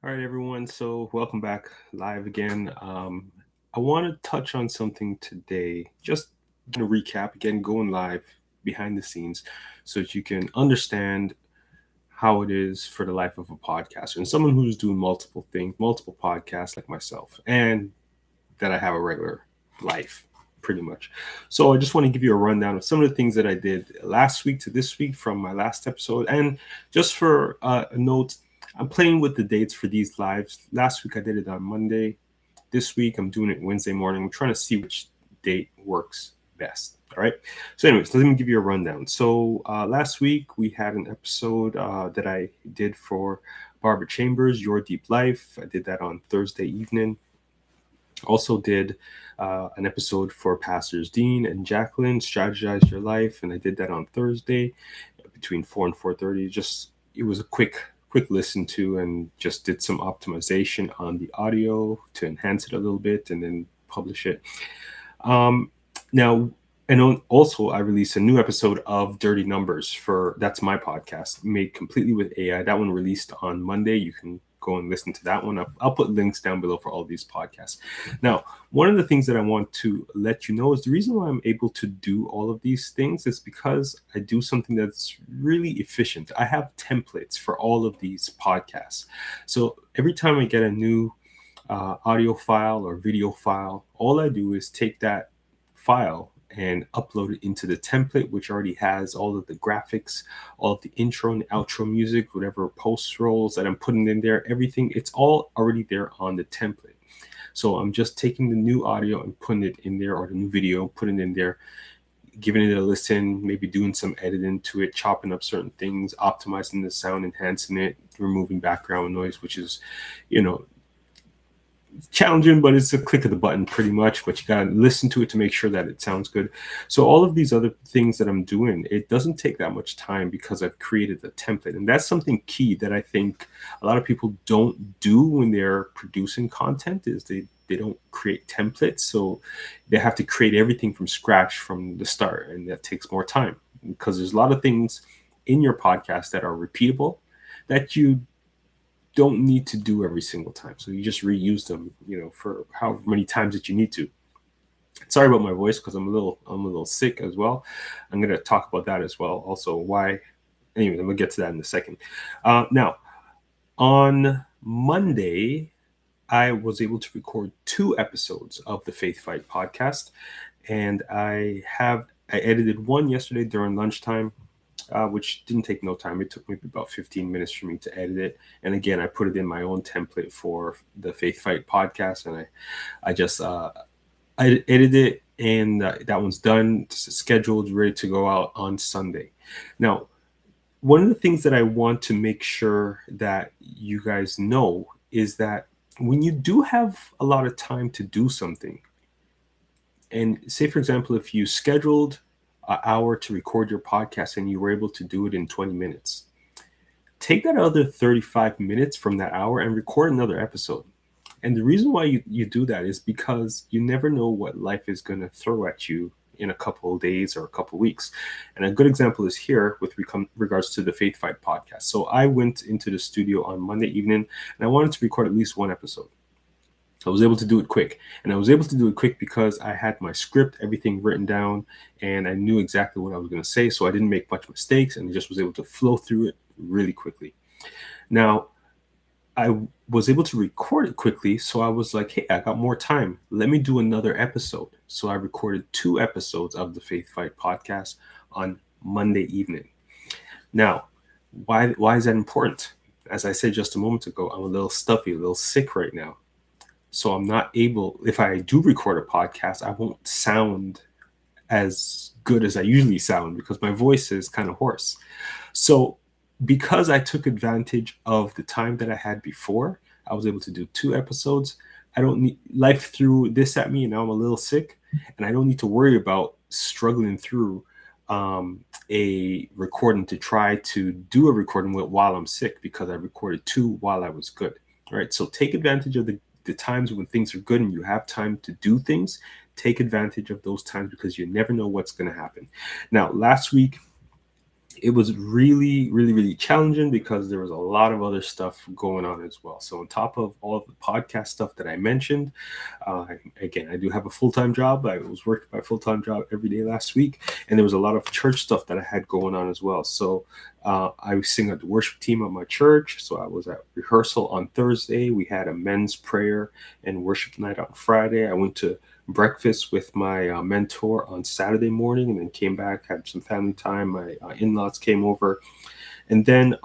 All right, everyone. So, welcome back live again. I want to touch on something today, just to recap again, going live behind the scenes so that you can understand how it is for the life of a podcaster and someone who's doing multiple things, multiple podcasts like myself, and that I have a regular life pretty much. So, I just want to give you a rundown of some of the things that I did last week to this week from my last episode. And just for a note, I'm playing with the dates for these lives. Last week I did it on Monday. This week I'm doing it Wednesday morning. I'm trying to see which date works best. All right. So, anyways, let me give you a rundown. So, last week we had an episode that I did for Barbara Chambers, Your Deep Life. I did that on Thursday evening. Also did an episode for Pastors Dean and Jacqueline, Strategize Your Life, and I did that on Thursday between 4 and 4:30. Just it was a quick listen to, and just did some optimization on the audio to enhance it a little bit and then publish it. Now, and also I released a new episode of Dirty Numbers that's my podcast made completely with AI. That one released on Monday. You can go and listen to that one. I'll put links down below for all these podcasts. Now, one of the things that I want to let you know is the reason why I'm able to do all of these things is because I do something that's really efficient. I have templates for all of these podcasts. So every time I get a new audio file or video file, all I do is take that file and upload it into the template, which already has all of the graphics, all of the intro and outro music, whatever post rolls that I'm putting in there, everything, it's all already there on the template. So I'm just taking the new audio and putting it in there, or the new video, putting it in there, giving it a listen, maybe doing some editing to it, chopping up certain things, optimizing the sound, enhancing it, removing background noise, which is, challenging, but it's a click of the button pretty much, but you gotta listen to it to make sure that it sounds good. So all of these other things that I'm doing, it doesn't take that much time because I've created the template. And that's something key that I think a lot of people don't do when they're producing content, is they don't create templates. So they have to create everything from scratch from the start, and that takes more time because there's a lot of things in your podcast that are repeatable that you don't need to do every single time. So you just reuse them, for however many times that you need to. Sorry about my voice because I'm a little sick as well. I'm going to talk about that as well. Also, why. Anyway, I'm going to get to that in a second. Now, on Monday, I was able to record 2 episodes of the Faith Fight podcast, and I edited one yesterday during lunchtime. Which didn't take no time. It took maybe about 15 minutes for me to edit it. And again, I put it in my own template for the Faith Fight podcast, and I just I edited it, and that one's done, scheduled, ready to go out on Sunday. Now, one of the things that I want to make sure that you guys know is that when you do have a lot of time to do something, and say, for example, if you scheduled an hour to record your podcast and you were able to do it in 20 minutes, take that other 35 minutes from that hour and record another episode. And the reason why you do that is because you never know what life is going to throw at you in a couple of days or a couple of weeks. And a good example is here with regards to the Faith Fight podcast. So I went into the studio on Monday evening and I wanted to record at least one episode. I was able to do it quick. And I was able to do it quick because I had my script, everything written down, and I knew exactly what I was going to say. So I didn't make much mistakes, and I just was able to flow through it really quickly. Now, I was able to record it quickly. So I was like, hey, I got more time. Let me do another episode. So I recorded 2 episodes of the Faith Fight podcast on Monday evening. Now, why is that important? As I said just a moment ago, I'm a little stuffy, a little sick right now. So I'm not able, if I do record a podcast, I won't sound as good as I usually sound because my voice is kind of hoarse. So because I took advantage of the time that I had before, I was able to do 2 episodes. I don't need, life threw this at me, and now I'm a little sick, and I don't need to worry about struggling through a recording to try to do a recording while I'm sick, because I recorded 2 while I was good. All right. So take advantage of the times when things are good and you have time to do things. Take advantage of those times because you never know what's going to happen. Now, last week it was really, really, really challenging because there was a lot of other stuff going on as well. So on top of all of the podcast stuff that I mentioned, again, I do have a full-time job. I was working my full-time job every day last week, and there was a lot of church stuff that I had going on as well. So I sing at the worship team at my church. So I was at rehearsal on Thursday. We had a men's prayer and worship night on Friday. I went to breakfast with my mentor on Saturday morning, and then came back, had some family time. My in-laws came over, and then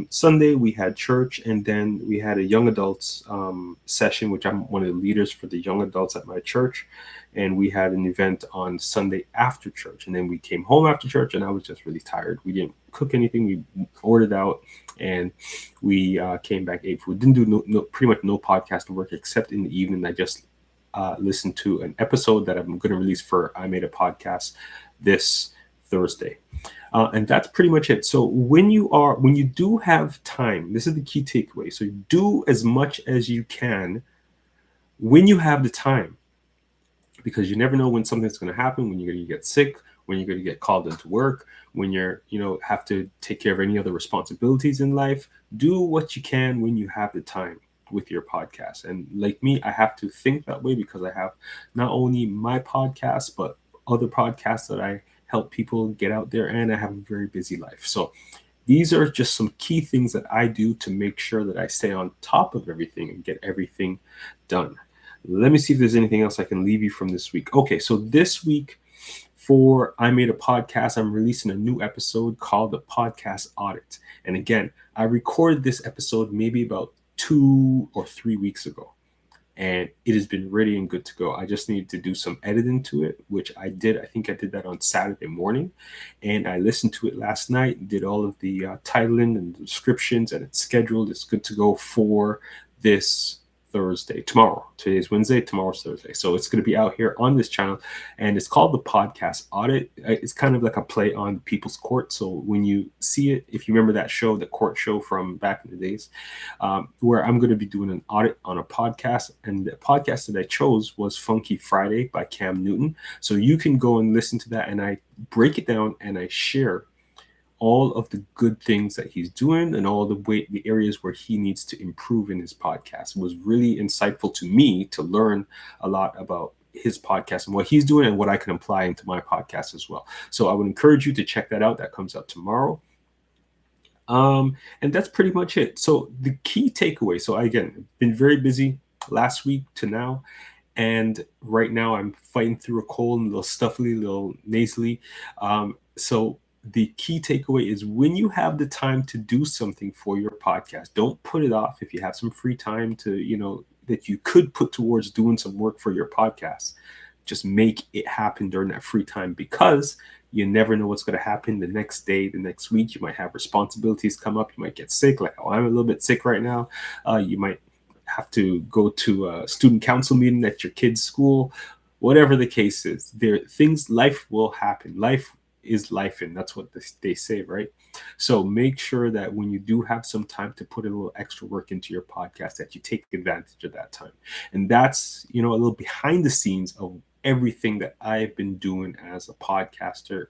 Sunday we had church, and then we had a young adults session, which I'm one of the leaders for the young adults at my church. And we had an event on Sunday after church, and then we came home after church, and I was just really tired. We didn't cook anything. We ordered out, and we came back, ate food. Didn't do pretty much no podcast work except in the evening. I just listened to an episode that I'm going to release for I Made a Podcast this Thursday. And that's pretty much it. So when you do have time, this is the key takeaway. So do as much as you can when you have the time, because you never know when something's going to happen, when you're going to get sick, when you're going to get called into work, when you're, have to take care of any other responsibilities in life. Do what you can when you have the time with your podcast. And like me, I have to think that way because I have not only my podcast, but other podcasts that I help people get out there, and I have a very busy life. So these are just some key things that I do to make sure that I stay on top of everything and get everything done. Let me see if there's anything else I can leave you from this week. Okay, so this week for I Made a Podcast, I'm releasing a new episode called The Podcast Audit. And again, I recorded this episode maybe about 2 or 3 weeks ago, and it has been ready and good to go. I just need to do some editing to it, which I did. I think I did that on Saturday morning, and I listened to it last night, did all of the titling and the descriptions, and it's scheduled. It's good to go for this Thursday, tomorrow. Today's Wednesday, tomorrow's Thursday. So it's going to be out here on this channel, and it's called The Podcast Audit. It's kind of like a play on People's Court. So when you see it, if you remember that show, the court show from back in the days, where I'm going to be doing an audit on a podcast, and the podcast that I chose was Funky Friday by Cam Newton. So you can go and listen to that, and I break it down and I share all of the good things that he's doing and all the areas where he needs to improve in his podcast. It was really insightful to me to learn a lot about his podcast and what he's doing and what I can apply into my podcast as well. So I would encourage you to check that out. That comes out tomorrow. And that's pretty much it. So the key takeaway. So again, been very busy last week to now. And right now I'm fighting through a cold, a little stuffy, a little nasally. So the key takeaway is when you have the time to do something for your podcast, don't put it off. If you have some free time to, that you could put towards doing some work for your podcast, just make it happen during that free time, because you never know what's going to happen the next day, the next week. You might have responsibilities come up. You might get sick. Like, I'm a little bit sick right now. You might have to go to a student council meeting at your kid's school. Whatever the case is, life will happen. Life is life, and that's what they say, right? So make sure that when you do have some time to put a little extra work into your podcast, that you take advantage of that time. And that's, a little behind the scenes of everything that I've been doing as a podcaster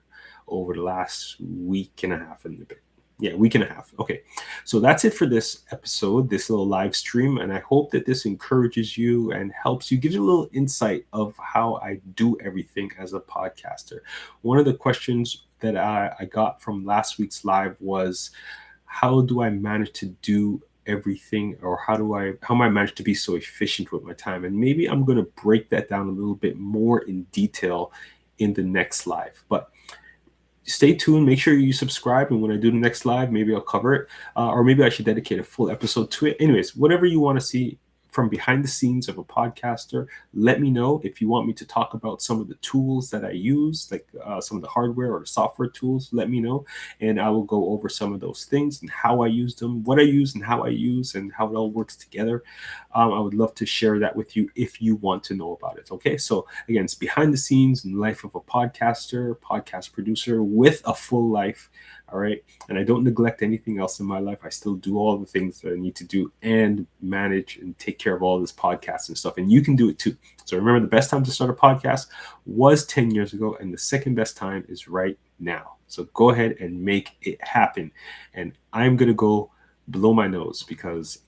over the last week and a half and a bit. Yeah, week and a half. Okay, so that's it for this episode, this little live stream, and I hope that this encourages you and helps you, gives you a little insight of how I do everything as a podcaster. One of the questions that I got from last week's live was, how do I manage to do everything, or how am I managed to be so efficient with my time? And maybe I'm going to break that down a little bit more in detail in the next live. But stay tuned. Make sure you subscribe, and when I do the next live, maybe I'll cover it, or maybe I should dedicate a full episode to it. Anyways, whatever you want to see from behind the scenes of a podcaster, let me know. If you want me to talk about some of the tools that I use, like some of the hardware or the software tools, let me know, and I will go over some of those things and how I use them, what I use and how I use, and how it all works together. I would love to share that with you if you want to know about it. Okay, so again, it's behind the scenes in the life of a podcaster, podcast producer with a full life. All right. And I don't neglect anything else in my life. I still do all the things that I need to do and manage and take care of all this podcast and stuff. And you can do it too. So remember, the best time to start a podcast was 10 years ago, and the second best time is right now. So go ahead and make it happen. And I'm going to go blow my nose because,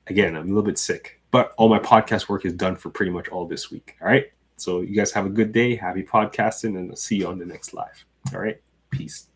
again, I'm a little bit sick, but all my podcast work is done for pretty much all this week. All right. So you guys have a good day. Happy podcasting, and I'll see you on the next live. All right. Peace.